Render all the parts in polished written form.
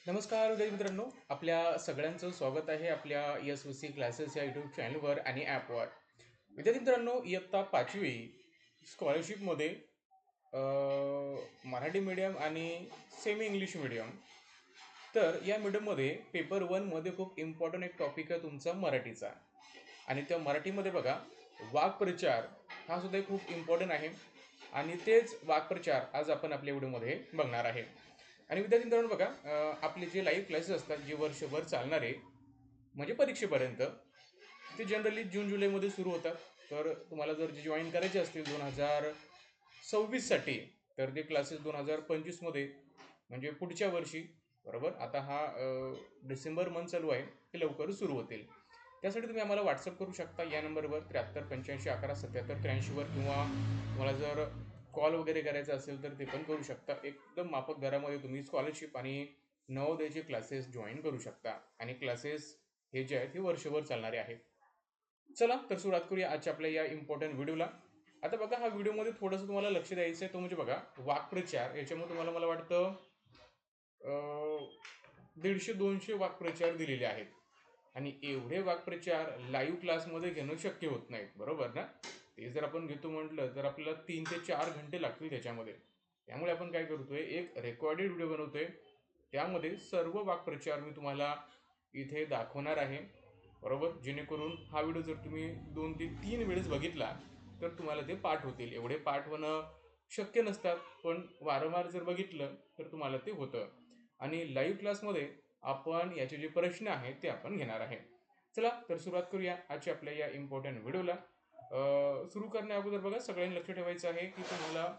नमस्कार विद्यार्थी मित्रांनो, आपल्या सगळ्यांचं स्वागत आहे आपल्या YSVC क्लासेस या यूट्यूब चॅनलवर आणि ॲपवर. विद्यार्थी मित्रांनो, इयत्ता 5वी स्कॉलरशिपमध्ये मराठी मीडियम आणि सेमी इंग्लिश मीडियम. तर या मीडियममध्ये पेपर 1मध्ये खूप इम्पॉर्टंट एक टॉपिक आहे तुमचा मराठीचा. आणि त्या मराठीमध्ये बघा, वाक्प्रचार हा सुद्धा एक खूप इम्पॉर्टंट आहे. आणि तेच वाक्प्रचार आज आपण आपल्या व्हिडिओमध्ये बघणार आहे. आणि विद्यार्थी मित्रांनो बघा, आपले जे लाईव्ह क्लासेस असतात जे वर्षभर चालणारे म्हणजे परीक्षेपर्यंत, ते जनरली जून जुलैमध्ये सुरू होतात. तर तुम्हाला जर जे जॉईन करायचे असतील 2026साठी, तर ते क्लासेस 2025मध्ये म्हणजे पुढच्या वर्षी, बरोबर, आता हा डिसेंबर मंथ चालू आहे, ते लवकर सुरू होतील. त्यासाठी तुम्ही आम्हाला व्हॉट्सअप करू शकता या नंबरवर 73 85 11 77 83वर, किंवा तुम्हाला जर कॉल वगैरे करायचा असेल तर ते पण करू शकता. एकदम माफक दरामध्ये तुम्ही स्कॉलरशिप आणि नवोदयचे क्लासेस जॉईन करू शकता. आणि क्लासेस हे जे आहेत हे वर्षभर चालणारे आहेत. चला तर सुरुवात करूया आजच्या आपल्या या इम्पॉर्टंट व्हिडिओला. आता बघा, हा व्हिडिओमध्ये थोडंसं तुम्हाला लक्ष द्यायचं आहे, तो म्हणजे बघा वाक्प्रचार. याच्यामध्ये तुम्हाला मला वाटतं 150-200 वाक्प्रचार दिलेले आहेत. आणि एवढे वाक्प्रचार लाईव्ह क्लासमध्ये घेणं शक्य होत नाहीत, बरोबर ना. ते जर आपण घेतो म्हटलं तर आपल्याला 3 ते 4 घंटे लागतील त्याच्यामध्ये. त्यामुळे आपण काय करतोय, एक रेकॉर्डेड व्हिडिओ बनवतोय. त्यामध्ये सर्व वाक्प्रचार मी तुम्हाला इथे दाखवणार आहे, बरोबर. जेणेकरून हा व्हिडिओ जर तुम्ही 2 ते 3 वेळेस बघितला तर तुम्हाला ते पाठ होतील. एवढे पाठ होणं शक्य नसतात, पण वारंवार जर बघितलं तर तुम्हाला ते होतं. आणि लाईव्ह क्लासमध्ये आपण याचे जे प्रश्न आहेत ते आपण घेणार आहे. चला तर सुरुवात करूया आजच्या आपल्या या इम्पॉर्टंट व्हिडिओला. सुरू करण्या अगोदर बघा, सगळ्यांनी लक्ष ठेवायचं आहे की तुम्हाला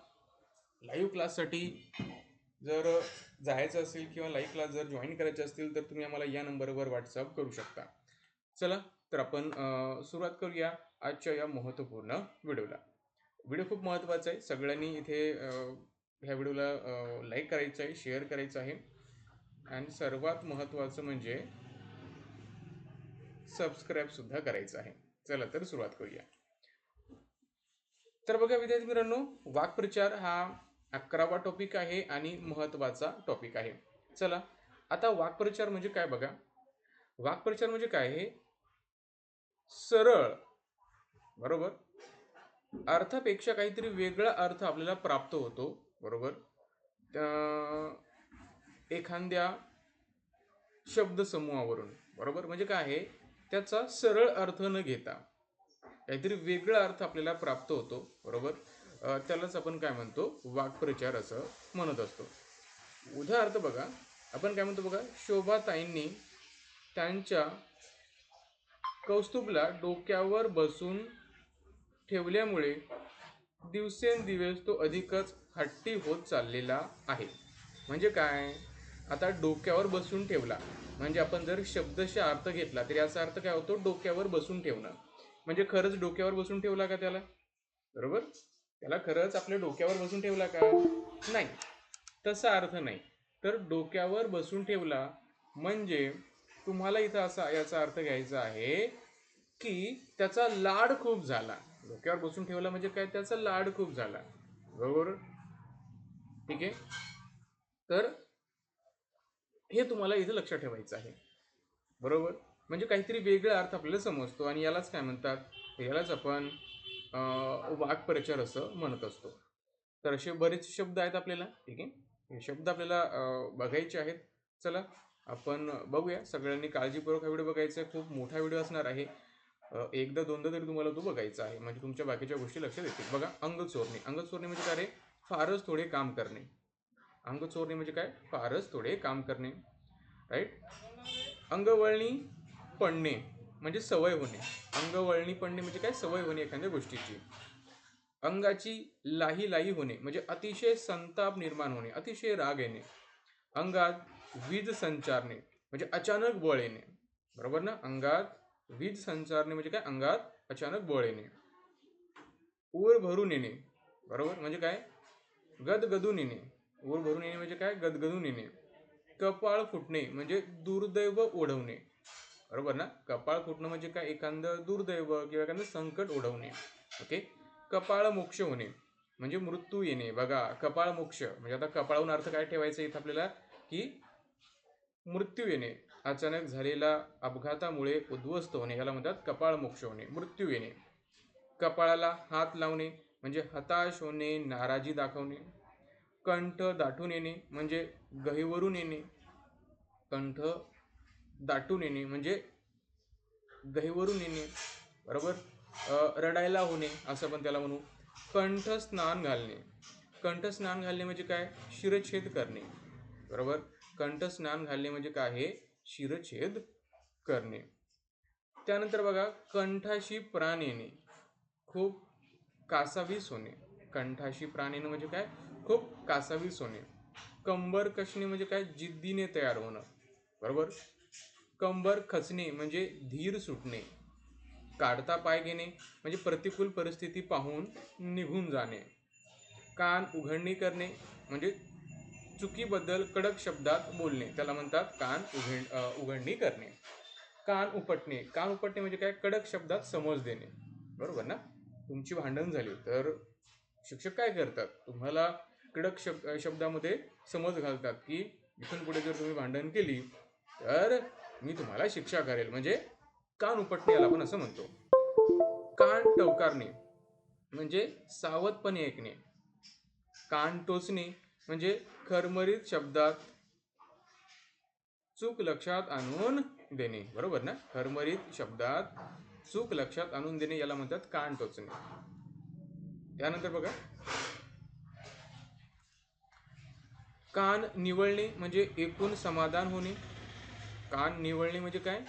लाईव्ह क्लाससाठी जर जायचं असेल किंवा लाईव्ह क्लास जर जॉईन करायचे असतील तर तुम्ही आम्हाला या नंबरवर व्हॉट्सअप करू शकता. चला तर आपण सुरुवात करूया आजच्या या महत्त्वपूर्ण व्हिडिओला. व्हिडिओ खूप महत्त्वाचा आहे. सगळ्यांनी इथे ह्या व्हिडिओला लाईक करायचं आहे, शेअर करायचं आहे, आणि सर्वात महत्त्वाचं म्हणजे सबस्क्राईब सुद्धा करायचं आहे. चला तर सुरुवात करूया. तर बघा विद्यार्थी मित्रांनो, वाक्प्रचार हा 11वा टॉपिक आहे आणि महत्त्वाचा टॉपिक आहे. चला, आता वाक्प्रचार म्हणजे काय बघा. वाक्प्रचार म्हणजे काय, हे सरळ, बरोबर, अर्थापेक्षा काहीतरी वेगळा अर्थ आपल्याला प्राप्त होतो, बरोबर. एखाद्या शब्दसमूहावरून, बरोबर. म्हणजे काय आहे, त्याचा सरळ अर्थ न घेता काहीतरी वेगळा अर्थ आपल्याला प्राप्त होतो, बरोबर. त्यालाच आपण काय म्हणतो, वाक्प्रचार असं म्हणत असतो. उदाहरणार्थ बघा, आपण काय म्हणतो बघा, शोभाताईंनी त्यांच्या कौस्तुभला डोक्यावर बसून ठेवल्यामुळे दिवसेंदिवस तो अधिकच हट्टी होत चाललेला आहे. म्हणजे काय, आता डोक्यावर बसून ठेवला म्हणजे आपण जर शब्दशः अर्थ घेतला तर याचा अर्थ काय होतो, डोक्यावर बसून ठेवणं. म्हणजे खरंच डोक्यावर बसून ठेवला का त्याला, बरोबर. त्याला खरंच आपल्या डोक्यावर बसून ठेवला का, नाही, तसा अर्थ नाही. तर डोक्यावर बसून ठेवला म्हणजे तुम्हाला इथं असा याचा अर्थ घ्यायचा आहे की त्याचा लाड खूप झाला. डोक्यावर बसून ठेवला म्हणजे काय, त्याचा लाड खूप झाला, बरोबर. ठीक आहे. तर हे तुम्हाला इथं लक्षात ठेवायचं आहे, बरोबर. म्हणजे काहीतरी वेगळा अर्थ आपल्याला समजतो आणि यालाच काय म्हणतात, यालाच आपण वाक्प्रचार असं म्हणत असतो. तर असे बरेच शब्द आहेत आपल्याला, ठीक आहे. हे शब्द आपल्याला बघायचे आहेत. चला आपण बघूया. सगळ्यांनी काळजीपूर्वक हा व्हिडिओ बघायचा आहे. खूप मोठा व्हिडिओ असणार आहे. एकदा दोनदा तरी तुम्हाला तो बघायचा आहे, म्हणजे तुमच्या बाकीच्या गोष्टी लक्षात येतील. बघा, अंग चोरणे. अंग चोरणे म्हणजे काय रे, फारच थोडे काम करणे. अंग चोरणे म्हणजे काय, फारच थोडे काम करणे, राईट. अंगवळणी पडणे म्हणजे सवय होणे. अंगवळणी पडणे म्हणजे काय, सवय होणे एखाद्या गोष्टीची. अंगाची लाही लाही होणे म्हणजे अतिशय संताप निर्माण होणे, अतिशय राग येणे. अंगात वीज संचारणे म्हणजे अचानक बळ येणे, बरोबर ना. अंगात वीज संचारणे म्हणजे काय, अंगात अचानक बळ येणे. ऊर भरून येणे, बरोबर, म्हणजे काय, गदगदून येणे. ऊर भरून येणे म्हणजे काय, गदगदून येणे. कपाळ फुटणे म्हणजे दुर्दैव ओढवणे, बरोबर ना. कपाळ फुटणं म्हणजे काय, एखादं दुर्दैव किंवा एखादं संकट ओढवणे. ओके. कपाळ मोक्ष होणे म्हणजे मृत्यू येणे. बघा, कपाळ मोक्ष म्हणजे आता कपाळाहून अर्थ काय ठेवायचा इथं आपल्याला, की मृत्यू येणे, अचानक झालेला अपघातामुळे उद्ध्वस्त होणे याला म्हणतात कपाळमोक्ष होणे. मृत्यू येणे. कपाळाला हात लावणे म्हणजे हताश होणे, नाराजी दाखवणे. कंठ दाटून येणे म्हणजे गहिवरून येणे. कंठ दाटून येणे म्हणजे गहिवरून येणे, बरोबर. रडायला होणे असं पण त्याला म्हणू. कंठ स्नान घालणे. कंठ स्नान घालणे म्हणजे काय? शिरच्छेद करणे, बरोबर. कंठ स्नान घालणे म्हणजे काय आहे? शिरच्छेद करणे. त्यानंतर बघा, कंठाशी प्राण येणे, खूप कासावीस होणे. कंठाशी प्राण येणे म्हणजे काय? खूप कासावीस होणे. कंबर कसणे म्हणजे काय? जिद्दीने तयार होणं, बरोबर. कंबर खचणे म्हणजे धीर सुटणे. काढता पाय घेणे म्हणजे प्रतिकूल परिस्थिती पाहून निघून जाणे. कान उघडणी करणे म्हणजे चुकीबद्दल कडक शब्दात बोलणे, त्याला म्हणतात कान उघडणी करणे. कान उपटणे. कान उपटणे म्हणजे काय? कडक शब्दात समज देणे, बरोबर ना. तुमची भांडण झाली तर शिक्षक काय करतात? तुम्हाला कडक शब्दामध्ये समज घालतात की इथून पुढे जर तुम्ही भांडण केली तर मी तुम्हाला शिक्षा करेल, म्हणजे कान उपटणे याला आपण असं म्हणतो. कान टवकारणे म्हणजे सावधपणे ऐकणे. कान टोचणे म्हणजे खरमरीत शब्दात चूक लक्षात आणून देणे, बरोबर ना. खरमरीत शब्दात चूक लक्षात आणून देणे याला म्हणतात कान टोचणे. त्यानंतर बघा, कान निवळणे म्हणजे एकूण समाधान होणे. कान निवळणे म्हणजे काय?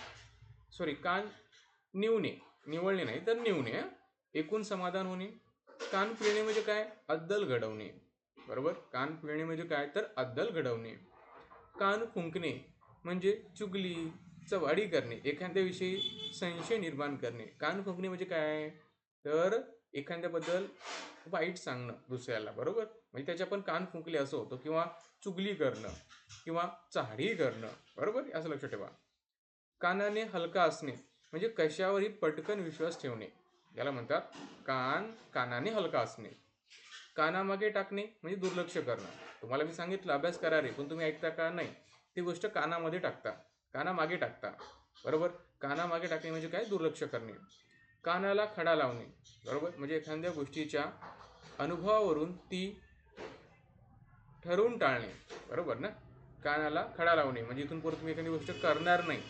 कान निवणे, निवळणे नाही तर निवणे. एकूण समाधान होणे. कान पिळणे म्हणजे काय? अद्दल घडवणे, बरोबर. कान पिळणे म्हणजे काय? तर अद्दल घडवणे. कान फुंकणे म्हणजे चुगली चवाडी करणे, एखाद्याविषयी संशय निर्माण करणे. कान फुंकणे म्हणजे काय? तर एखाद्याबद्दल वाईट सांगणं दुसऱ्याला, बरोबर. म्हणजे त्याचे आपण कान फुंकले असं होतं, किंवा चुगली करणं किंवा चहाडी करणं, बरोबर. असं लक्षात ठेवा. कानाने हलका असणे म्हणजे कशावरही पटकन विश्वास ठेवणे, याला म्हणतात कानाने हलका असणे. कानामागे टाकणे म्हणजे दुर्लक्ष करणं. तुम्हाला मी सांगितलं अभ्यास करा रे, पण तुम्ही ऐकता का? नाही. ती गोष्ट कानामध्ये टाकता, कानामागे टाकता, बरोबर. कानामागे टाकणे म्हणजे काय? दुर्लक्ष करणे. कानाला खडा लावणे, बरोबर. म्हणजे एखाद्या गोष्टीच्या अनुभवावरून ती ठरवून टाळणे, बरोबर ना. कानाला खडा लावणे म्हणजे इथून पुढे तुम्ही एखादी गोष्ट करणार नाही,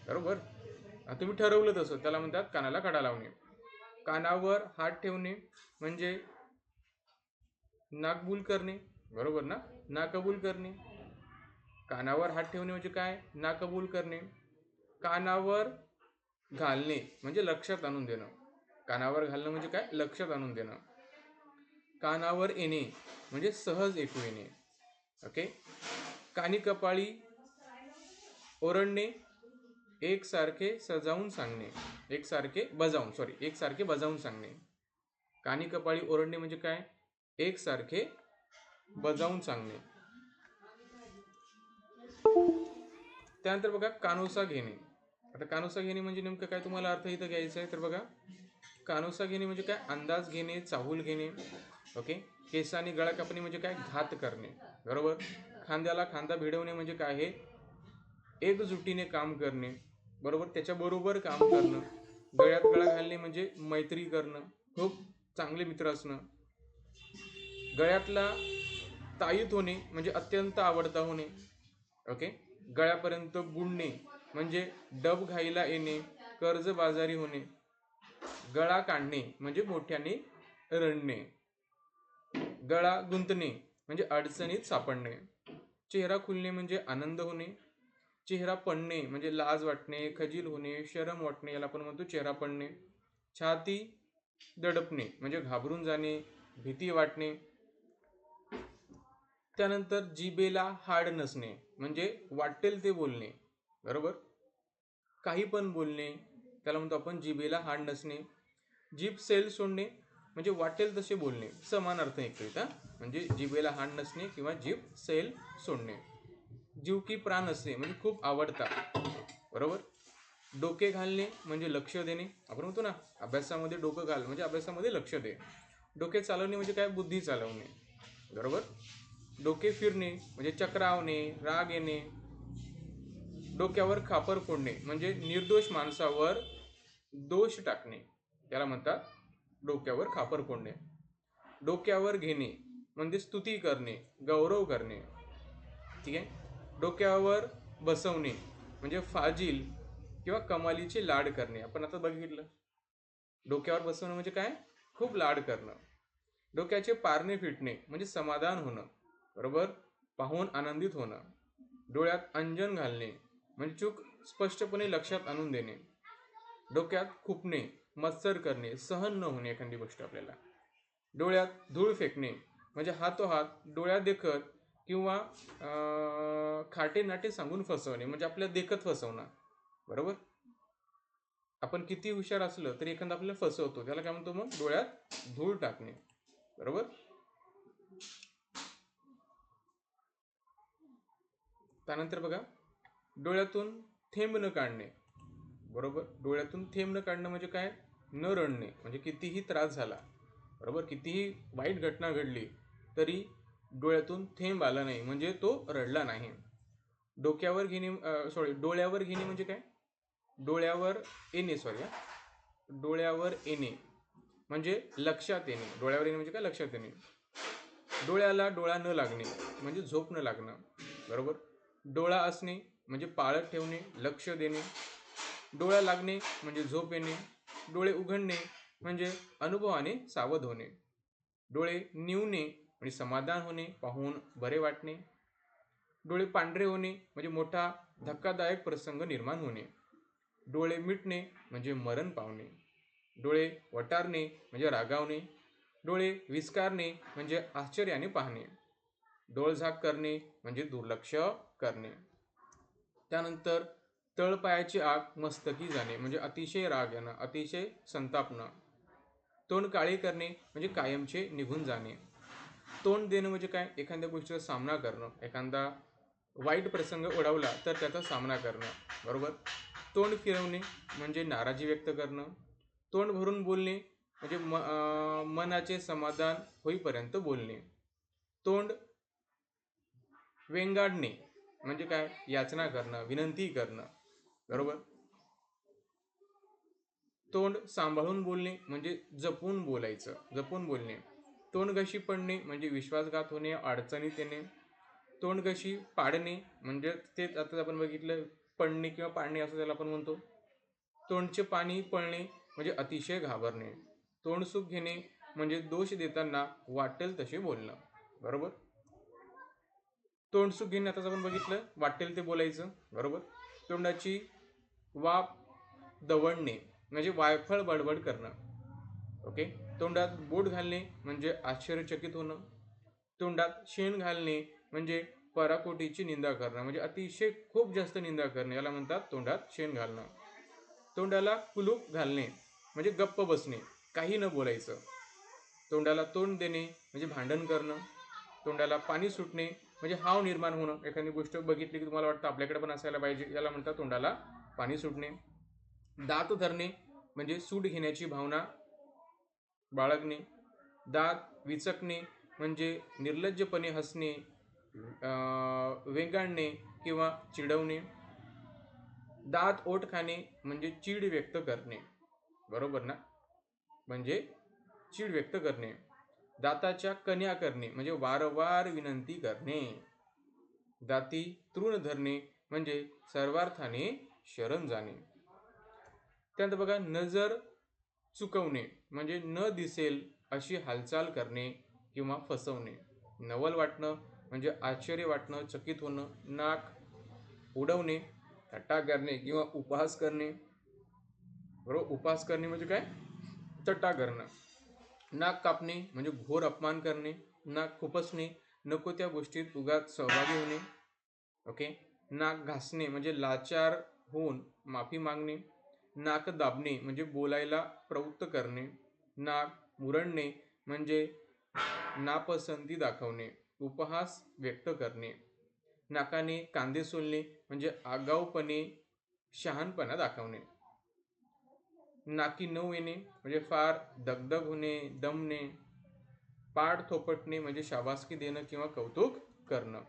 बरोबर. तुम्ही ठरवलं तसं, त्याला म्हणतात कानाला खडा लावणे. कानावर हात ठेवणे म्हणजे नाकबूल करणे, बरोबर ना. नाकबूल करणे. कानावर हात ठेवणे म्हणजे काय? नाकबूल करणे. कानावर घालणे म्हणजे लक्षात आणून देणं. कानावर घालणं म्हणजे काय? लक्षात आणून देणं. कानावर येणे म्हणजे सहज ऐकू येणे, ओके. कानी कपाळी ओरडणे, एकसारखे सजावून सांगणे, एकसारखे बजावून सांगणे. कानी कपाळी ओरडणे म्हणजे काय? एकसारखे बजावून सांगणे. त्यानंतर बघा, कानोसा घेणे. आता कानोसा घेणे म्हणजे नेमकं काय तुम्हाला अर्थ इथं घ्यायचा आहे तर बघा, कानोसा घेणे म्हणजे काय? अंदाज घेणे, चाहूल घेणे, ओके. केसाने गळा कापणे म्हणजे काय? घात करणे, बरोबर. खांद्याला खांदा भिडवणे म्हणजे काय आहे? एकजुटीने काम करणे, बरोबर. त्याच्याबरोबर काम करणं. गळ्यात गळा घालणे म्हणजे मैत्री करणं, खूप चांगले मित्र असणं. गळ्यातला ताईत होणे म्हणजे अत्यंत आवडता होणे, ओके. गळ्यापर्यंत गुंडणे म्हणजे डब घाईला येणे, कर्जबाजारी होणे. गळा काढणे म्हणजे मोठ्याने रडणे. गळा गुंतणे म्हणजे अडचणीत सापडणे. चेहरा खुलणे म्हणजे आनंद होणे. चेहरा पडणे म्हणजे लाज वाटणे, खजील होणे, शरम वाटणे, याला आपण म्हणतो चेहरा पडणे. छाती दडपणे म्हणजे घाबरून जाणे, भीती वाटणे. त्यानंतर जिभेला हाड नसणे म्हणजे वाटेल ते बोलणे, बरोबर. काही पण बोलणे, त्याला म्हणतो आपण जिभेला हाड नसणे. जीभ सेल सोडणे म्हणजे वाटेल तसे बोलणे, समान अर्थ येतो. म्हणजे जिभेला हाड नसणे किंवा जीभ सेल सोडणे. जीव की प्राण असणे म्हणजे खूप आवडता, बरोबर. डोके घालणे म्हणजे लक्ष देणे. आपण म्हणतो ना अभ्यासामध्ये डोकं घाल म्हणजे अभ्यासामध्ये लक्ष दे. डोके चालवणे म्हणजे काय? बुद्धी चालवणे, बरोबर. डोके फिरणे म्हणजे चक्रावणे, राग येणे. डोक्यावर खापर फोडणे म्हणजे निर्दोष माणसावर दोष टाकणे, त्याला म्हणतात डोक्यावर खापर फोडणे. डोक्यावर घेणे म्हणजे स्तुती करणे, गौरव करणे. ठीक आहे. डोक्यावर बसवणे म्हणजे फाजील किंवा कमालीचे लाड करणे. आपण आता बघितलं डोक्यावर बसवणं म्हणजे काय, खूप लाड करणं. डोक्याचे पारणे फिटणे म्हणजे समाधान होणं, बरोबर, पाहून आनंदित होणं. डोळ्यात अंजन घालणे म्हणजे चूक स्पष्टपणे लक्षात आणून देणे. डोक्यात खुपणे, मत्सर करणे, सहन न होणे एखादी गोष्ट आपल्याला. डोळ्यात धूळ फेकणे म्हणजे हातोहात डोळ्यात देखत किंवा खाटे नाटे सांगून फसवणे म्हणजे आपल्या देखत फसवणं, बरोबर. आपण किती हुशार असलं तरी एखादा आपल्याला फसवतो, त्याला काय म्हणतो, मग डोळ्यात धूळ टाकणे, बरोबर. त्यानंतर बघा, डोळ्यातून थेंब न काढणे, बरोबर. डोळ्यातून थेंब न काढणं म्हणजे काय, न रडणे म्हणजे कितीही त्रास झाला, बरोबर, कितीही वाईट घटना घडली तरी डोळ्यातून थेंब आला नाही म्हणजे तो रडला नाही. डोक्यावर घेणे डोळ्यावर घेणे म्हणजे काय, डोळ्यावर येणे, डोळ्यावर येणे म्हणजे लक्षात येणे. डोळ्यावर येणे म्हणजे काय, लक्षात येणे. डोळ्याला डोळा न लागणे म्हणजे झोप न लागणं, बरोबर. डोळा असणे म्हणजे पाळत ठेवणे, लक्ष देणे. डोळा लागणे म्हणजे झोप येणे. डोळे उघडणे म्हणजे अनुभवाने सावध होणे. डोळे निवणे म्हणजे समाधान होणे, पाहून बरे वाटणे. डोळे पांढरे होणे म्हणजे मोठा धक्कादायक प्रसंग निर्माण होणे. डोळे मिटणे म्हणजे मरण पावणे. डोळे वटारणे म्हणजे रागावणे. डोळे विस्कारणे म्हणजे आश्चर्याने पाहणे. डोळझाक करणे म्हणजे दुर्लक्ष करणे. त्यानंतर तळपायाची आग मस्तकी जाणे म्हणजे अतिशय राग येणं, अतिशय संतापणं. तोंड काळे करणे म्हणजे कायमचे निघून जाणे. तोंड देणं म्हणजे काय, एखाद्या गोष्टीचा सामना करणं, एखादा वाईट प्रसंग ओढवला तर त्याचा सामना करणं, बरोबर. तोंड फिरवणे म्हणजे नाराजी व्यक्त करणं. तोंड भरून बोलणे म्हणजे मनाचे समाधान होईपर्यंत बोलणे. तोंड वेंगाडणे म्हणजे काय, याचना करणं, विनंती करणं, बरोबर. तोंड सांभाळून बोलणे म्हणजे जपून बोलायचं, जपून बोलणे. तोंडघशी पडणे म्हणजे विश्वासघात होणे, अडचणीत येणे. तोंडघशी पाडणे म्हणजे तेच आता आपण बघितलं, पडणे किंवा पाडणे असं त्याला आपण म्हणतो. तोंडचे पाणी पळणे म्हणजे अतिशय घाबरणे. तोंडसुख घेणे म्हणजे दोष देताना वाटेल तसे बोलणं, बरोबर. तोंडसुख घेणे आताच आपण बघितलं, वाटेल ते बोलायचं, बरोबर. तोंडाची वाफ दवडणे म्हणजे वायफळ बडबड करणं, ओके. तोंडात बोट घालणे म्हणजे आश्चर्यचकित होणं. तोंडात शेण घालणे म्हणजे पराकोटीची निंदा करणं म्हणजे अतिशय खूप जास्त निंदा करणे, याला म्हणतात तोंडात शेण घालणं. तोंडाला कुलूप घालणे म्हणजे गप्प बसणे, काही न बोलायचं. तोंडाला तोंड देणे म्हणजे भांडण करणं. तोंडाला पाणी सुटणे म्हणजे हाव निर्माण होणं, एखादी गोष्ट बघितली की तुम्हाला वाटतं आपल्याकडे पण असायला पाहिजे, याला म्हणतात तोंडाला पाणी सुटणे. दात धरणे म्हणजे सूट घेण्याची भावना बाळगणे. दात विचकणे म्हणजे निर्लज्जपणे हसणे, वेंगाळणे किंवा चिडवणे. दात ओठ खाणे म्हणजे चीड व्यक्त करणे, बरोबर ना, म्हणजे चीड व्यक्त करणे. दाताच्या कण्या करणे म्हणजे वारंवार विनंती करणे. दाती तृण धरणे म्हणजे सर्वार्थाने शरण जाणे. त्यानंतर बघा, नजर चुकवणे म्हणजे न दिसेल अशी हालचाल करणे किंवा फसवणे. नवल वाटणं म्हणजे आश्चर्य वाटणं, चकित होणं. नाक उडवणे, थट्टा करणे किंवा उपहास करणे, बरोबर. उपहास करणे म्हणजे काय, थट्टा करणं. नाक कापणे म्हणजे घोर अपमान करणे. नाक खुपसणे, नको त्या गोष्टीत उगाच सहभागी होणे, ओके. नाक घासणे म्हणजे लाचार होऊन माफी मागणे. नाक दाबणे म्हणजे बोलायला प्रवृत्त करणे. नाक मुरडणे म्हणजे नापसंती दाखवणे, उपहास व्यक्त करणे. नाकाने कांदे सोलणे म्हणजे आगाऊपणे शहाणपणा दाखवणे. नाकी नऊ येणे म्हणजे फार दगदग होणे, दमणे. पाठ थोपटणे म्हणजे शाबासकी देणं किंवा कौतुक करणं.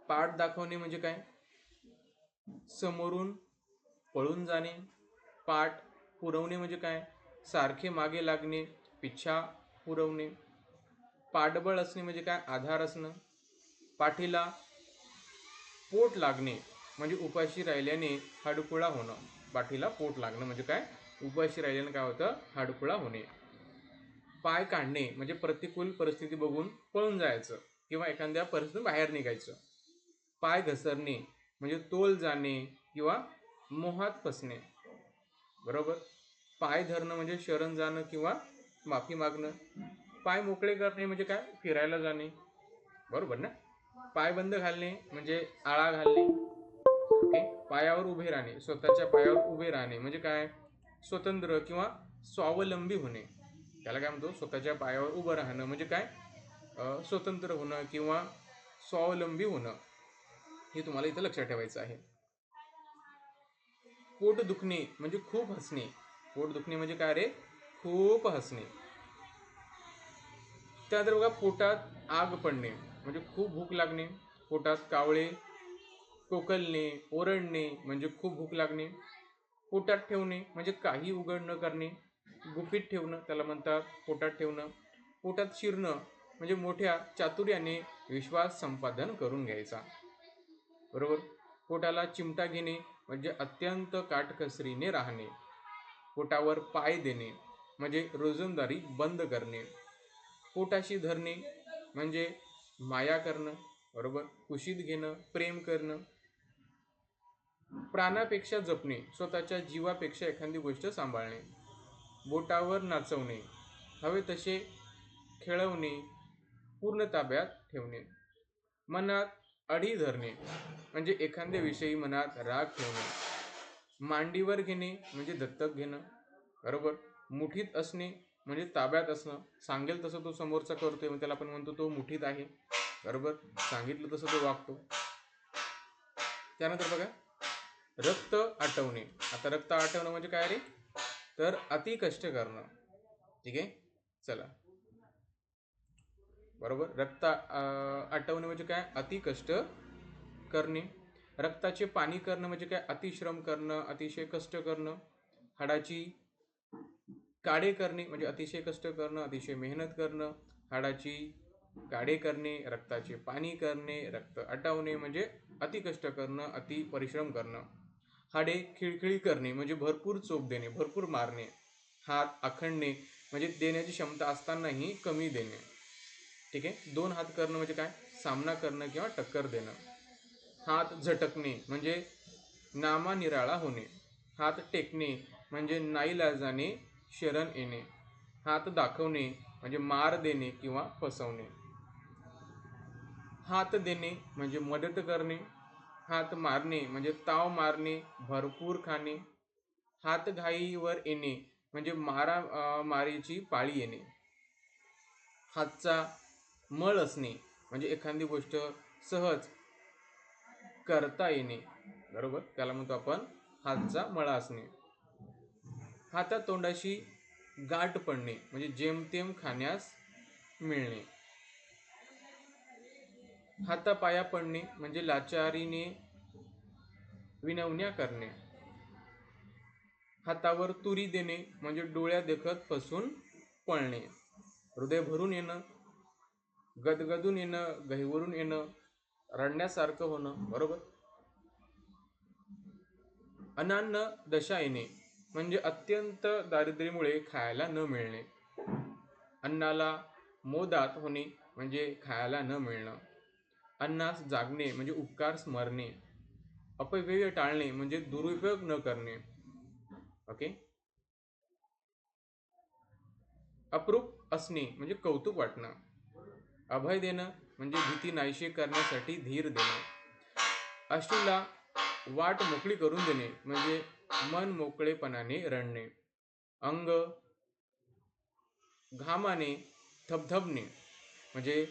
पाठ दाखवणे म्हणजे काय, समोरून पळून जाणे. पाठ पुरवणे म्हणजे काय? सारखे मागे लागणे, पिछा पुरवणे. पाठबळ असणे म्हणजे काय? आधार असणं. पाठीला पोट लागणे म्हणजे उपाशी राहिल्याने हाडकुळा होणं. पाठीला पोट लागणं म्हणजे काय? उपाशी राहिल्याने काय होतं? हाडकुळा होणे. पाय काढणे म्हणजे प्रतिकूल परिस्थिती बघून पळून जायचं किंवा एखाद्या परिस्थितीतून बाहेर निघायचं. पाय घसरणे म्हणजे तोल जाणे किंवा मोहात फसणे. बरोबर. पाय धरणं म्हणजे शरण जाणं किंवा माफी मागणं. पाय मोकळे करणे म्हणजे काय? फिरायला जाणे. बरोबर ना. पाय बंद घालणे म्हणजे आळा घालणे. ओके. पायावर उभे राहणे, स्वतःच्या पायावर उभे राहणे म्हणजे काय? स्वतंत्र किंवा स्वावलंबी होणे. त्याला काय म्हणतो? स्वतःच्या पायावर उभं राहणं म्हणजे काय? स्वतंत्र होणं किंवा स्वावलंबी होणं. हे तुम्हाला इथं लक्षात ठेवायचं आहे. पोट दुखणे म्हणजे खूप हसणे. पोट दुखणे म्हणजे काय रे? खूप हसणे. त्यानंतर बघा, पोटात आग पडणे म्हणजे खूप भूक लागणे. पोटात कावळे कोकलणे, ओरडणे म्हणजे खूप भूक लागणे. पोटात ठेवणे म्हणजे काही उघड न करणे. गुपित ठेवणं त्याला म्हणतात पोटात ठेवणं. पोटात शिरणं म्हणजे मोठ्या चातुर्याने विश्वास संपादन करून घ्यायचा. बरोबर. पोटाला चिमटा घेणे म्हणजे अत्यंत काटकसरीने राहणे. पोटावर पाय देणे म्हणजे रोजंदारी बंद करणे. पोटाशी धरणे म्हणजे माया करणं. बरोबर. कुशीत घेणं, प्रेम करणं. प्राणापेक्षा जपणे, स्वतःच्या जीवापेक्षा एखादी गोष्ट सांभाळणे. बोटावर नाचवणे, हवे तसे खेळवणे, पूर्ण ताब्यात ठेवणे. मनात अढी धरणे म्हणजे एखाद्या विषयी मनात राग ठेवणे. मांडीवर घेणे म्हणजे दत्तक घेणं. बरोबर. मुठीत असणे म्हणजे ताब्यात असणं. सांगेल तसं तो समोरचा करतोय मग त्याला आपण म्हणतो तो मुठीत आहे. बरोबर. सांगितलं तसं तो वागतो. त्यानंतर बघा, रक्त आटवणे. आता रक्त आटवणं म्हणजे काय रे? तर अति कष्ट करणं. ठीक आहे. चला. बरोबर. रक्त आटवणे म्हणजे काय? अति कष्ट करणे. रक्ताचे पाणी करणं म्हणजे काय? अतिश्रम करणं, अतिशय कष्ट करणं. हाडाची काढे करणे म्हणजे अतिशय कष्ट करणं, अतिशय मेहनत करणं. हाडाची काढे करणे, रक्ताचे पाणी करणे, रक्त आटवणे म्हणजे अति कष्ट करणं, अति परिश्रम करणं. हाडे खिळखिळी करणे म्हणजे भरपूर चोप देणे, भरपूर मारणे. हात आखडणे म्हणजे देण्याची क्षमता असतानाही कमी देणे. ठीक आहे. दोन हात करणं म्हणजे काय? सामना करणं किंवा टक्कर देणं. हात झटकणे म्हणजे नामानिराळा होणे. हात टेकणे म्हणजे नाईलाजाने शरण येणे. हात दाखवणे म्हणजे मार देणे किंवा फसवणे. हात देणे म्हणजे मदत करणे. हात मारणे म्हणजे ताव मारणे, भरपूर खाणे. हात घाईवर येणे म्हणजे मारीची पाळी येणे. हातचा मळ असणे म्हणजे एखादी गोष्ट सहज करता येणे. बरोबर. त्याला म्हणतो आपण हातचा मळा असणे. हातात तोंडाशी गाठ पडणे म्हणजे जेमतेम खाण्यास मिळणे. हातापाया पडणे म्हणजे लाचारीने विनवण्या करणे. हातावर तुरी देणे म्हणजे डोळ्या देखत फसून पळणे. हृदय भरून येणं, गदगदून येणं, गहिवरून येणं, रडण्यासारखं होणं. बरोबर. अनान्न दशा येणे म्हणजे अत्यंत दारिद्र्यामुळे खायला न मिळणे. अन्नाला मोदात होणे म्हणजे खायला न मिळणं. अन्नास जागणे म्हणजे उपकार स्मरणे. अपव्यय टाळणे म्हणजे दुरुपयोग न करणे. ओके. अप्रूप असणे म्हणजे कौतुक वाटणं. अभय देणं म्हणजे भीती नाहीशी करण्यासाठी धीर देणं. अश्रूला वाट मोकळी करून देणे म्हणजे मन मोकळेपणाने रडणे. अंग घामाने थबथबणे म्हणजे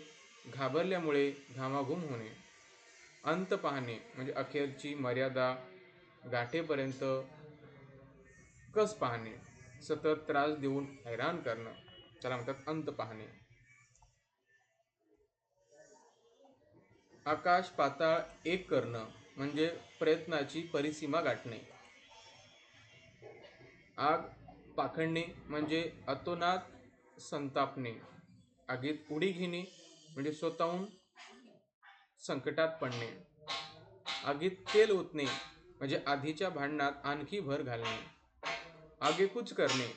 घाबरल्यामुळे घामाघूम होणे. अंत पाहणे म्हणजे अखेरची मर्यादा गाठेपर्यंत कस पाहणे. सतत त्रास देऊन हैराण करणं त्याला म्हणतात अंत पाहणे. आकाश पाताळ एक करणं म्हणजे प्रयत्नाची परिसीमा गाठणे. आग पाखडणे म्हणजे अतोनात संतापणे. आगीत उडी घेणे म्हणजे स्वतःहून संकटात पडणे. आगीत तेल ओतणे म्हणजे आधीच्या भांडणात आणखी भर घालणे. आगेकूच करणे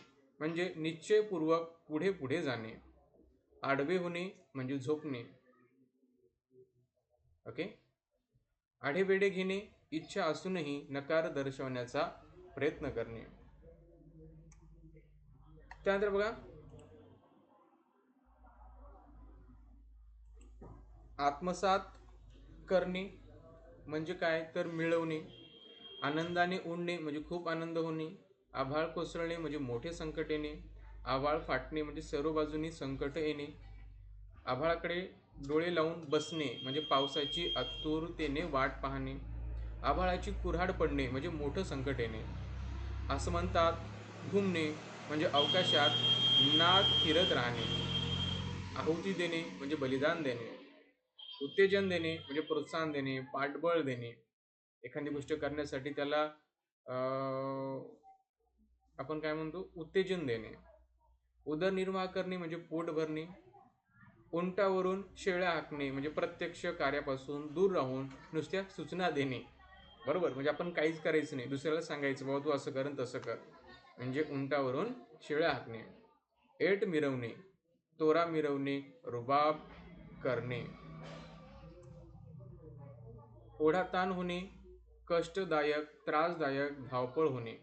म्हणजे निश्चयपूर्वक पुढे पुढे जाणे. आडवे होणे म्हणजे झोपणे. ओके. आढेवेढे घेणे इच्छा असूनही नकार दर्शवण्याचा प्रयत्न करणे. त्यानंतर बघा, आत्मसात करणे म्हणजे काय तर मिळवणे. आनंदाने उडणे म्हणजे खूप आनंद होणे. आभाळ कोसळणे म्हणजे मोठे संकट येणे. आभाळ फाटणे म्हणजे सर्व बाजूनी संकट येणे. आभाळाकडे डोळे लावून बसणे म्हणजे पावसाची आतुरतेने वाट पाहणे. आभाळाची कुऱ्हाड पडणे म्हणजे मोठं संकट येणे. असं म्हणतात घुमणे म्हणजे अवकाशात नाग फिरत राहणे. आहुती देणे म्हणजे बलिदान देणे. उत्तेजन देणे म्हणजे प्रोत्साहन देणे, पाठबळ देणे. एखादी गोष्ट करण्यासाठी त्याला आपण काय म्हणतो, उत्तेजन देणे. उदरनिर्वाह करणे म्हणजे पोट भरणे. उंटावरून शेळ्या हाकणे म्हणजे प्रत्यक्ष कार्यापासून दूर राहून नुसत्या सूचना देणे. बरोबर, म्हणजे आपण काहीच करायचं नाही, दुसऱ्याला सांगायचं बाबा तू असं कर आणि तसं कर, म्हणजे उंटावरून शेळ्या हाकणे. एट मिरवणे, तोरा मिरवणे, रुबाब करणे. ओढाताण होणे, कष्टदायक त्रासदायक धावपळ होणे.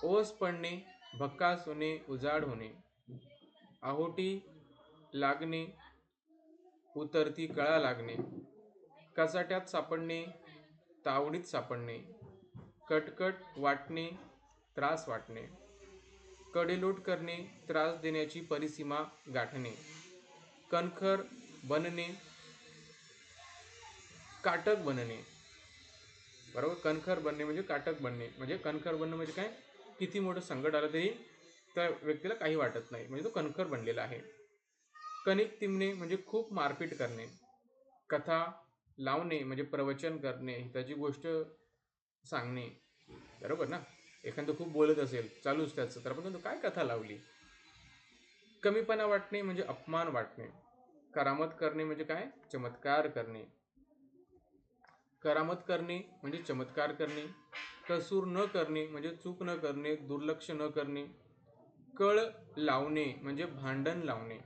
ओस पडणे, भक्कास होणे, उजाड होणे. आहोटी लागणे, उतरती कळा लागणे. कचाट्यात सापडणे, तावडीत सापडणे. कटकट वाटणे, त्रास वाटणे. कडेलोट करणे, त्रास देण्याची परिसीमा गाठणे. कणखर बनणे, काटक बनणे. बरोबर, कणखर बनणे म्हणजे काटक बनणे. म्हणजे कणखर बनणं म्हणजे काय, किती मोठं संकट आलं तरी त्या व्यक्तीला काही वाटत नाही, म्हणजे तो कणखर बनलेला आहे. कणिक तिमणे म्हणजे खूप मारपीट करणे. कथा लावणे म्हणजे प्रवचन करणे, त्याची गोष्ट सांगणे. बरोबर ना, एखादं खूप बोलत असेल चालूच त्याचं, तर आपण म्हणतो काय कथा लावली. कमीपणा वाटणे म्हणजे अपमान वाटणे. करामत करणे म्हणजे काय, चमत्कार करणे. करामत करणे म्हणजे चमत्कार करणे. कसूर न करणे म्हणजे चूक न करणे, दुर्लक्ष न करणे. कळ लावणे म्हणजे भांडण लावणे.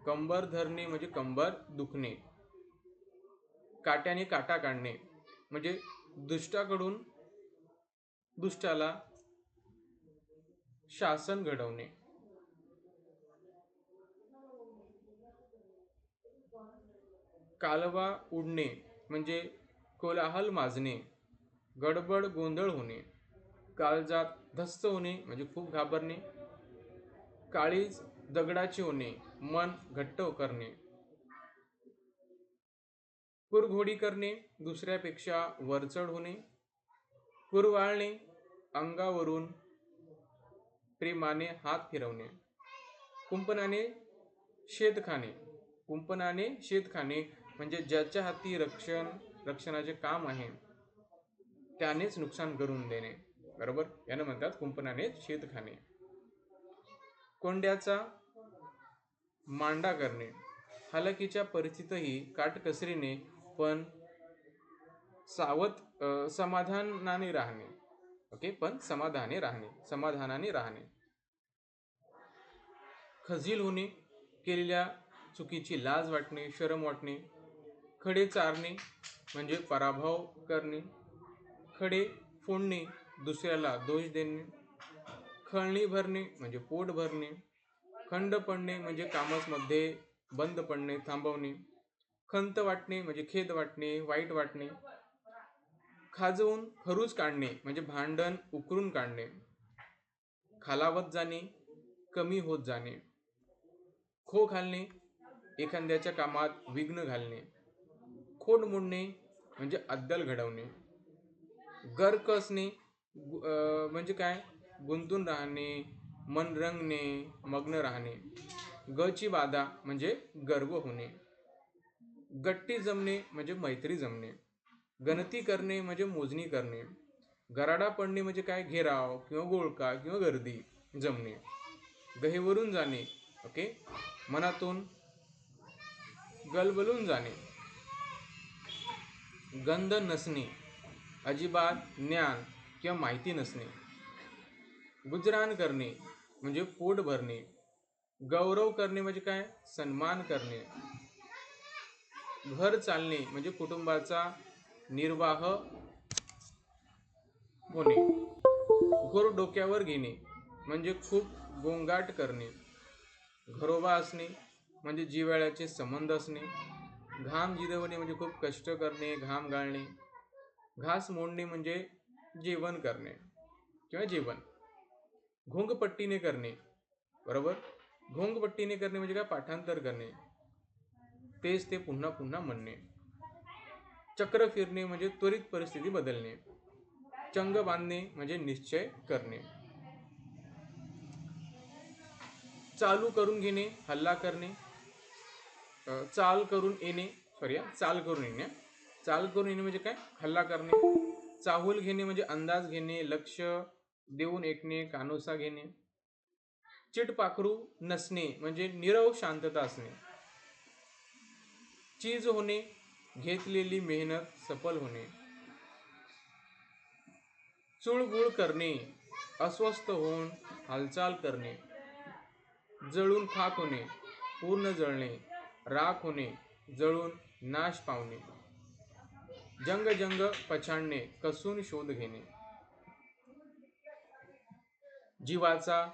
कंबर धरणे म्हणजे कंबर दुखणे. काट्याने काटा काढणे म्हणजे दुष्टाकडून दुष्टाला शासन घडवणे. कालवा उडणे म्हणजे कोलाहल माजणे, गडबड गोंधळ होणे. काळजात धस्त होणे म्हणजे खूप घाबरणे. काळीज दगडाचे होणे, मन घट्ट करणे. कुरघोडी करणे, दुसऱ्यापेक्षा वरचढ होणे. कुरवाळणे, अंगावरून प्रेमाने हात फिरवणे. कुंपणाने शेत खाणे. कुंपणाने शेत खाणे म्हणजे ज्याच्या हाती रक्षणाचे काम आहे त्यानेच नुकसान करून देणे. बरोबर, यानं म्हणतात कुंपणाने शेत खाणे. कोंड्याचा मांडा करणे, हालाकीच्या परिस्थितीतही काटकसरीने पण समाधानाने राहणे. ओके, पण समाधानाने राहणे. खजील होणे, केलेल्या चुकीची लाज वाटणे, शरम वाटणे. खडे चारणे म्हणजे पराभव करणे. खडे फोडणे, दुसऱ्याला दोष देणे. खळणी भरणे म्हणजे पोट भरणे. खंड पडणे म्हणजे कामसमध्ये बंद पडणे, थांबवणे. खंत वाटणे म्हणजे खेद वाटणे, वाईट वाटणे. खाजवून खरूज काढणे म्हणजे भांडण उकरून काढणे. खालावत जाणे, कमी होत जाणे. खो घालणे, एखाद्याच्या कामात विघ्न घालणे. खोड मोडणे म्हणजे अद्दल घडवणे. गर कसणे म्हणजे काय, गुंतून राहणे, मन रंगणे, मग्न राहणे. गची बाधा म्हणजे गर्व होणे. गट्टी जमणे म्हणजे मैत्री जमणे. गणती करणे म्हणजे मोजणी करणे. गराडा पडणे म्हणजे काय, घेराव किंवा गोळका किंवा गर्दी जमणे. गहेवरून जाणे, ओके, मनातून गलबलून जाणे. गंध नसणे, अजिबात ज्ञान किंवा माहिती नसणे. गुजराण करणे म्हणजे पोट भरणे. गौरव करणे म्हणजे काय, सन्मान करणे. घर चालणे म्हणजे कुटुंबाचा निर्वाह होणे. घोर डोक्यावर घेणे म्हणजे खूप गोंगाट करणे. घरोबा असणे म्हणजे जिव्हाळ्याचे संबंध असणे. घाम जिरवणे म्हणजे खूप कष्ट करणे, घाम गाळणे. घास मोडणे म्हणजे जेवण करणे किंवा जेवण. घोंगपट्टीने करणे, बरोबर. घोंगपट्टीने करणे म्हणजे काय, पाठांतर करणे, तेच ते पुन्हा पुन्हा म्हणणे. चक्र फिरणे म्हणजे त्वरित परिस्थिती बदलणे. चंग बांधणे म्हणजे निश्चय करणे. चालू करून घेणे, हल्ला करणे. चाल करून येणे, चाल करून येणे. चाल करून येणे म्हणजे काय, हल्ला करणे. चाहूल घेणे म्हणजे अंदाज घेणे, लक्ष देऊन ऐकणे, कानोसा घेणे. चिटपाखरू नसणे म्हणजे नीरव शांतता असणे. चीज होणे, घेतलेली मेहनत सफल होणे. चुळबुळ करणे, अस्वस्थ होऊन हालचाल करणे. जळून खाक होणे, पूर्ण जळणे. राख होणे, जळून नाश पावणे. जंग जंग पछाडणे, कसून शोध घेणे. जीवाचा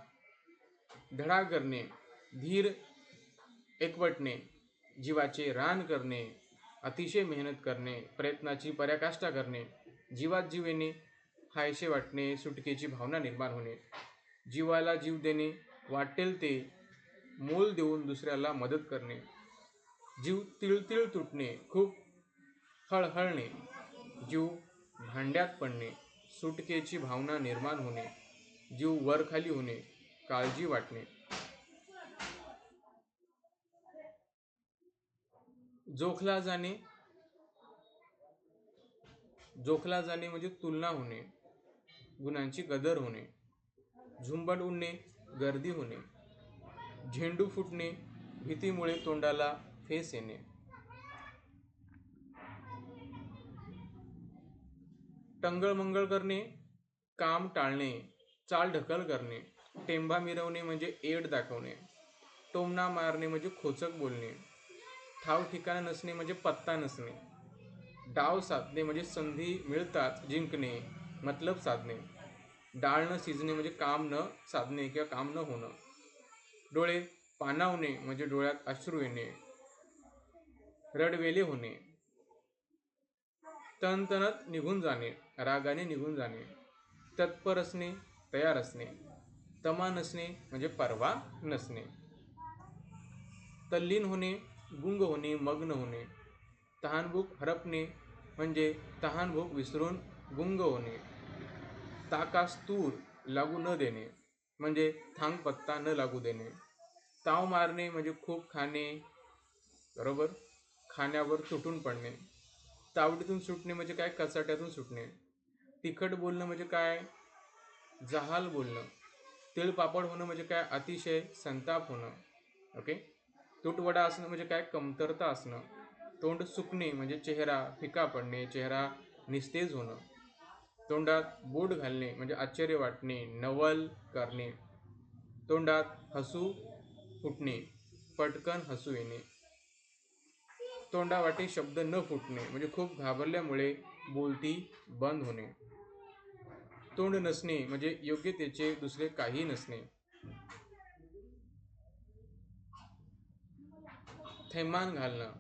धडा करणे, धीर एकवटणे. जीवाचे रान करणे, अतिशय मेहनत करणे, प्रयत्नाची पराकाष्ठा करणे. जीवात जीव येणे, हायशे वाटणे, सुटकेची भावना निर्माण होणे. जीवाला जीव देणे, वाटेल ते मोल देऊन दुसऱ्याला मदत करणे. जीव तिळतिळ तुटणे, खूप हळहळणे. जीव भांड्यात पडणे, सुटकेची भावना निर्माण होणे. जीव वरखाली होणे, काळजी वाटणे. जोखला जाणे, जोखला जाणे म्हणजे तुलना होणे, गुणांची कदर होणे. झुंबड उडणे, गर्दी होणे. झेंडू फुटणे, भीतीमुळे तोंडाला फेस येणे. टंगळमंगळ करणे, काम टाळणे, चाल ढकल करणे. टेंबा मिरवणे म्हणजे एड दाखवणे. टोमणा मारणे म्हणजे खोचक बोलणे. ठाव ठिकाण नसणे म्हणजे पत्ता नसणे. डाव साधणे म्हणजे संधी मिळताच जिंकणे, मतलब साधणे. डाळ न शिजणे म्हणजे काम न साधणे किंवा काम न होणं. डोळे पाणावणे म्हणजे डोळ्यात अश्रू येणे, रडवेले होणे. तणतणत निघून जाणे, रागाने निघून जाणे. तत्पर असणे, तयार असणे. तमा नसणे म्हणजे परवा नसणे. तल्लीन होणे, गुंग होणे, मग्न होणे. तहानभूक हरपणे म्हणजे तहानभूक विसरून गुंग होणे. ताकास तूर लागू न देणे म्हणजे थांगपत्ता न लागू देणे. ताव मारणे म्हणजे खूप खाणे, बरोबर, खाण्यावर तुटून पडणे. तावडीतून सुटणे म्हणजे काय, कचाट्यातून सुटणे. तिखट बोलणं म्हणजे काय, जहाल बोलणं. तिळपापड होणं म्हणजे काय, अतिशय संताप होणं. ओके. तुटवडा असणं म्हणजे काय, कमतरता असणं. तोंड सुकणे म्हणजे चेहरा फिका पडणे, चेहरा निस्तेज होणं. तोंडात बोट घालणे म्हणजे आश्चर्य वाटणे, नवल करणे. तोंडात हसू फुटणे, पटकन हसू येणे. तोंडावाटे शब्द न फुटणे म्हणजे खूप घाबरल्यामुळे बोलती बंद होणे. तोंड नसणे म्हणजे योग्यतेचे दुसरे काही नसणे. थैमान घालणं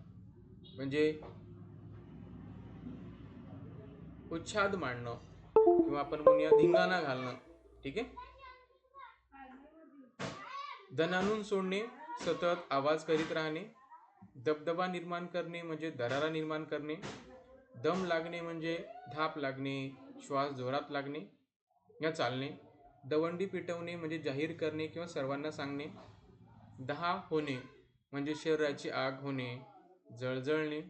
म्हणजे उच्छाद मांडणं किंवा आपण म्हणूया धिंगाणा घालणं. ठीक आहे. दणानून सोडणे, सतत आवाज करीत राहणे. दबदबा निर्माण करणे म्हणजे दरारा निर्माण करणे. दम लागणे म्हणजे धाप लागणे, श्वास जोरात लागणे या चालणे. दवंडी पिटवणे म्हणजे जाहीर करणे किंवा सर्वांना सांगणे. दहा होणे म्हणजे शरीराची आग होणे, जळजळणे.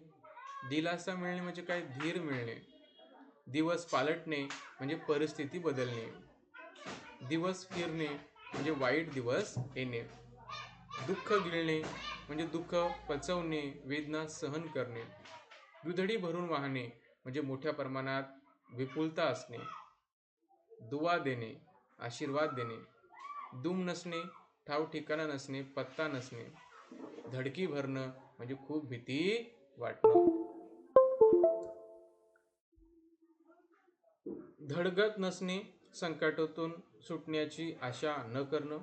दिलासा मिळणे म्हणजे काय? धीर मिळणे. दिवस पालटणे म्हणजे परिस्थिती बदलणे. दिवस फिरणे म्हणजे वाईट दिवस येणे. दुःख गिळणे म्हणजे दुःख पचवणे, वेदना सहन करणे. दुधडी भरून वाहणे म्हणजे मोठ्या प्रमाणात विपुलता असणे. दुवा देणे, आशीर्वाद देणे. दुम नसणे, ठाव ठिकाणा नसणे, पत्ता नसणे. धडकी भरणं म्हणजे खूप भीती वाटणं. धडगत नसणे, संकटातून सुटण्याची आशा न करणं.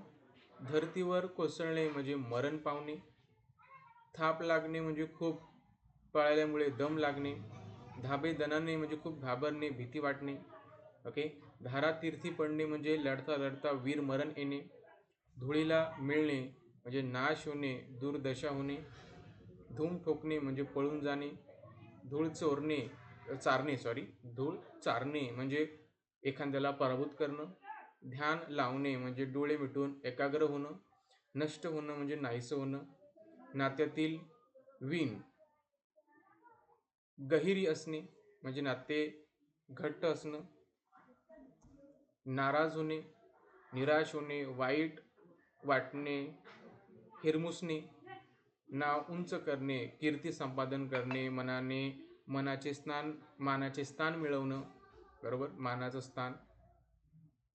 धर्तीवर कोसळणे म्हणजे मरण पावणे. थाप लागणे म्हणजे खूप पळाल्यामुळे दम लागणे. धाबे दणाने म्हणजे खूप घाबरणे, भीती वाटणे. ओके. धारा तीर्थी पडणे म्हणजे लढता लढता वीर मरण येणे. धुळीला मिळणे म्हणजे नाश होणे, दुर्दशा होणे. धूम ठोकणे म्हणजे पळून जाणे. धूळ चारणे म्हणजे एखाद्याला पराभूत करणं. ध्यान लावणे म्हणजे डोळे मिटून एकाग्र होणं. नष्ट होणं म्हणजे नाहीसं होणं. नात्यातील विण गहिरी असणे म्हणजे नाते घट्ट असणं. नाराज होणे, निराश होणे, वाईट वाटणे, हिरमुसणे. नाव उंच करणे, कीर्ती संपादन करणे, मानाचे स्थान मिळवणं. बरोबर, मानाचं स्थान.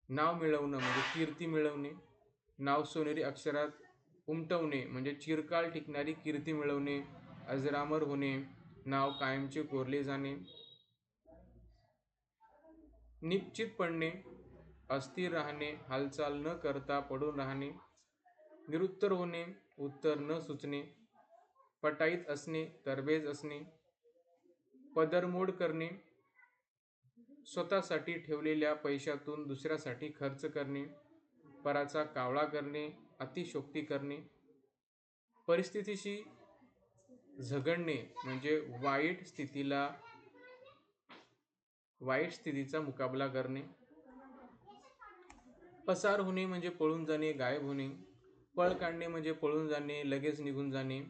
नाव मिळवणं म्हणजे कीर्ती मिळवणे. नाव सोनेरी अक्षरात उमटवणे म्हणजे चिरकाल टिकणारी कीर्ती मिळवणे, अजरामर होणे, नाव कायमचे कोरले जाणे. निश्चित पडणे, अस्थिर राहणे, हालचाल न करता पडून राहणे. निरुत्तर होणे, उत्तर न सुचणे. पटाईत असणे, तरबेज असणे. पदरमोड करणे, स्वतःसाठी ठेवलेल्या पैशातून दुसऱ्यासाठी खर्च करणे. पराचा कावळा करणे, अतिशोक्ती करणे. परिस्थितीशी झगडणे म्हणजे वाईट स्थितीचा मुकाबला करणे. पसार होणे म्हणजे पळून जाणे, गायब होणे. पळ काढणे म्हणजे पळून जाणे, लगेच निघून जाणे.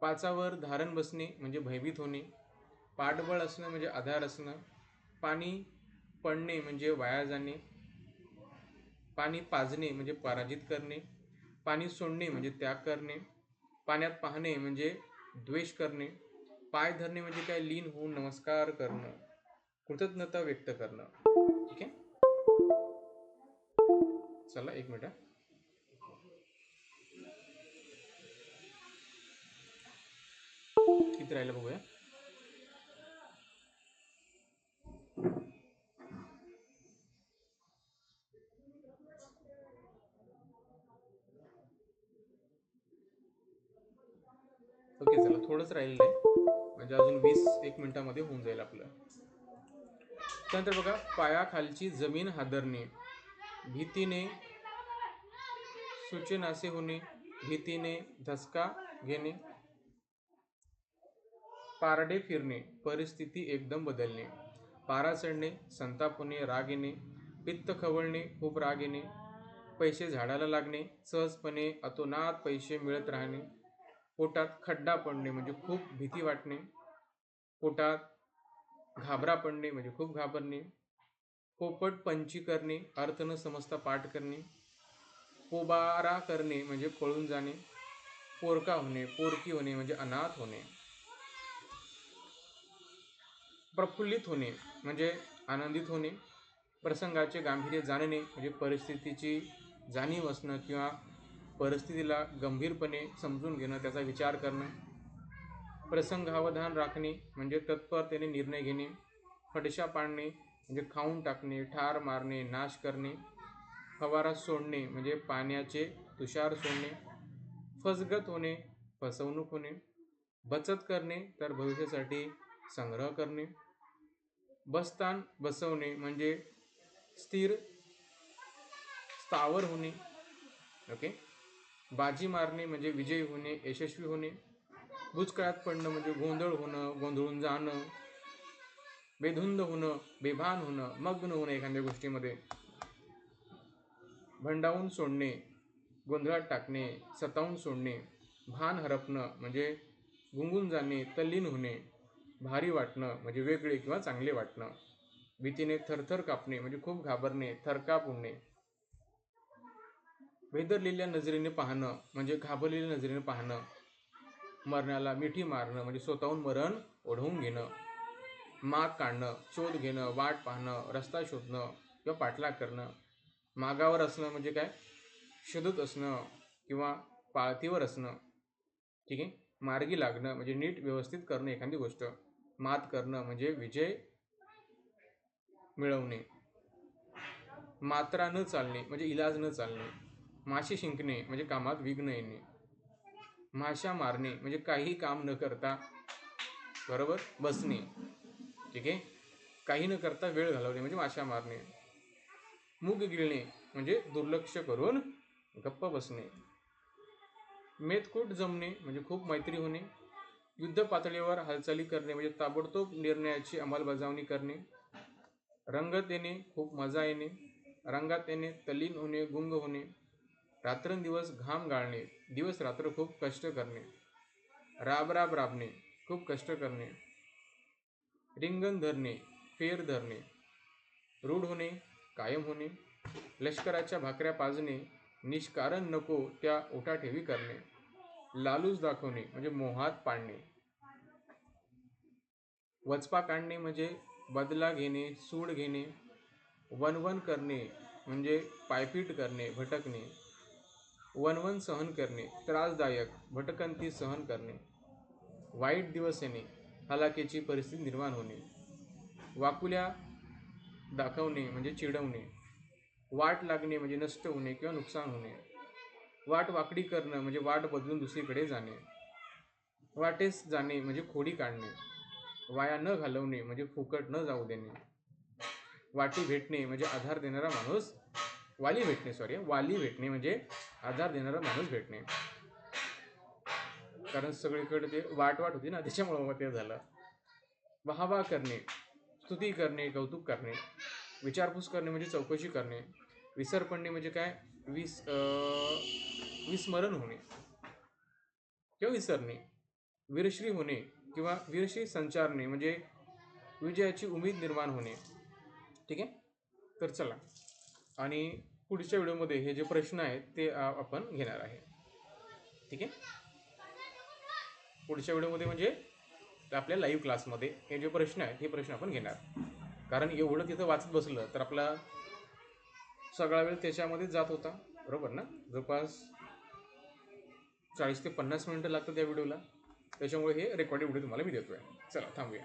पाचावर धारण बसणे म्हणजे भयभीत होणे. पाठबळ असणं म्हणजे आधार असणं. पाणी पडणे म्हणजे वाया जाणे. पाणी पाजणे म्हणजे पराजित करणे. पाणी सोडणे म्हणजे त्याग करणे. पाण्यात पाहणे म्हणजे द्वेष करणे. पाय धरणे म्हणजे काय? लीन होऊन नमस्कार करणं, कृतज्ञता व्यक्त करणं. ठीक आहे, चला एक मिनिट. किती राहिलं बघूया. ओके, चला थोडंच राहिलेलं आहे म्हणजे अजून 20-1 मिनिटामध्ये होऊन जाईल आपलं. त्यानंतर बघा, पायाखालची जमीन हादरणे, भीतीने सूचनासे होणे, भीतीने धसका घेणे. पारडे फिरणे, परिस्थिती एकदम बदलणे. पारा चढणे, संताप होणे, राग येणे. पित्त खवळणे, खूप राग येणे. पैसे झाडाला लागणे, सहजपणे अतोनात पैसे मिळत राहणे. पोटात खड्डा पडणे म्हणजे खूप भीती वाटणे. पोटात घाबरा पडणे म्हणजे खूप घाबरणे. पोपट पंची करणे, अर्थ न समजता पाठ करणे. पोबारा करणे म्हणजे पळून जाणे. पोरका होणे, पोरकी होणे म्हणजे अनाथ होणे. प्रफुल्लित होणे म्हणजे आनंदित होणे. प्रसंगाचे गांभीर्य जाणणे म्हणजे परिस्थितीची जाणीव असणं किंवा परिस्थितीला गंभीरपणे समजून घेणं, त्याचा विचार करणं. प्रसंगावधान राखणे म्हणजे तत्परतेने निर्णय घेणे. फडशा पाडणे म्हणजे खाऊन टाकणे, ठार मारणे, नाश करणे. फवारा सोडणे म्हणजे पाण्याचे तुषार सोडणे. फसगत होणे, फसवणूक होणे. बचत करणे तर भविष्यासाठी संग्रह करणे. बस्तान बसवणे म्हणजे स्थावर होणे. ओके. बाजी मारणे म्हणजे विजयी होणे, यशस्वी होणे. भूतकाळात पडणं म्हणजे गोंधळ होणं, गोंधळून जाणं. बेधुंद होणं, बेभान होणं, मग्न होणं एखाद्या गोष्टीमध्ये. भंडावून सोडणे, गोंधळात टाकणे, सतावून सोडणे. भान हरपणं म्हणजे गुंगून जाणे, तल्लीन होणे. भारी वाटणं म्हणजे वेगळे किंवा चांगले वाटणं. भीतीने थरथर कापणे म्हणजे खूप घाबरणे, थरकाप उडणे. वेदरलेल्या नजरेने पाहणं म्हणजे घाबरलेल्या नजरेने पाहणं. मरणाला मिठी मारणं म्हणजे स्वतःहून मरण ओढवून घेणं. माग काढणं, शोध घेणं, वाट पाहणं, रस्ता शोधणं किंवा पाठलाग करणं. मागावर असणं म्हणजे काय, शोधत असणं किंवा पाळतीवर असणं. ठीक आहे. मार्गी लागणं म्हणजे नीट व्यवस्थित करणं एखादी गोष्ट. मात करणं म्हणजे विजय मिळवणे. मात्रा न चालणे म्हणजे इलाज न चालणे. माशी शिंकणे म्हणजे कामात विघ्न येणे. माशा मारणे म्हणजे काही काम न करता बरोबर बसणे. ठीक आहे. काही न करता वेळ घालवणे म्हणजे माशा मारणे. मूग गिळणे म्हणजे दुर्लक्ष करून गप्प बसणे. मेतकूट जमणे म्हणजे खूप मैत्री होणे. युद्ध पातळीवर हालचाली करणे म्हणजे ताबडतोब निर्णयाची अंमलबजावणी करणे. रंगत येणे खूप मजा येणे. रंगात येणे तल्लीन होणे, गुंग होणे. रात्रंदिवस घाम गाळणे, दिवस रात्र खूप कष्ट करणे. राब राबणे खूप कष्ट करणे. रिंगण धरणे, फेर धरणे. रूढ होणे, कायम होणे. लष्कराच्या भाकऱ्या पाजणे, निष्कारण नको त्या ओटाठेवी करणे. लालूच दाखवणे म्हणजे मोहात पाडणे. वचपा काढणे म्हणजे बदला घेणे, सूड घेणे. वनवन करणे म्हणजे पायपीट करणे, भटकणे. वनवन सहन करणे, त्रासदायक भटकंती सहन करणे. वाईट दिवस येणे, हलाखीची परिस्थिती निर्माण होणे. वाकुल्या दाखवणे म्हणजे चिडवणे. वाट लागणे म्हणजे नष्ट होणे किंवा नुकसान होणे. वाट वाकडी करणं म्हणजे वाट बदलून दुसरीकडे जाणे. वाटेस जाणे म्हणजे खोडी काढणे. वाया न घालवणे म्हणजे फुकट न जाऊ देणे. वाटी भेटणे म्हणजे आधार देणारा माणूस. वाली भेटणे म्हणजे आधार देणारा माणूस भेटणे. कारण सगळीकडे ते वाट होती ना, त्याच्यामुळं मग ते झालं. वाहवा करणे, स्तुती करणे, कौतुक करणे. विचारपूस करणे म्हणजे चौकशी करणे. विसरपडणे म्हणजे काय, विस्मरण होणे किंवा विसरणे. वीरश्री होणे किंवा वीरश्री संचारणे म्हणजे विजयाची उमेद निर्माण होणे. ठीक आहे. तर चला, आणि पुढच्या व्हिडिओमध्ये हे जे प्रश्न आहेत ते आपण घेणार आहे. ठीक आहे. पुढच्या व्हिडिओमध्ये म्हणजे आपल्या लाईव्ह क्लासमध्ये हे जे प्रश्न आहेत हे प्रश्न आपण घेणार. कारण एवढं तिथं वाचत बसलं तर आपला सगळा वेळ त्याच्यामध्ये जात होता, बरोबर ना. जवळपास 40 ते 50 मिनिटं लागतात त्या व्हिडिओला. त्याच्यामुळे हे रेकॉर्डेड व्हिडिओ तुम्हाला मी देतोय. चला थांबूया.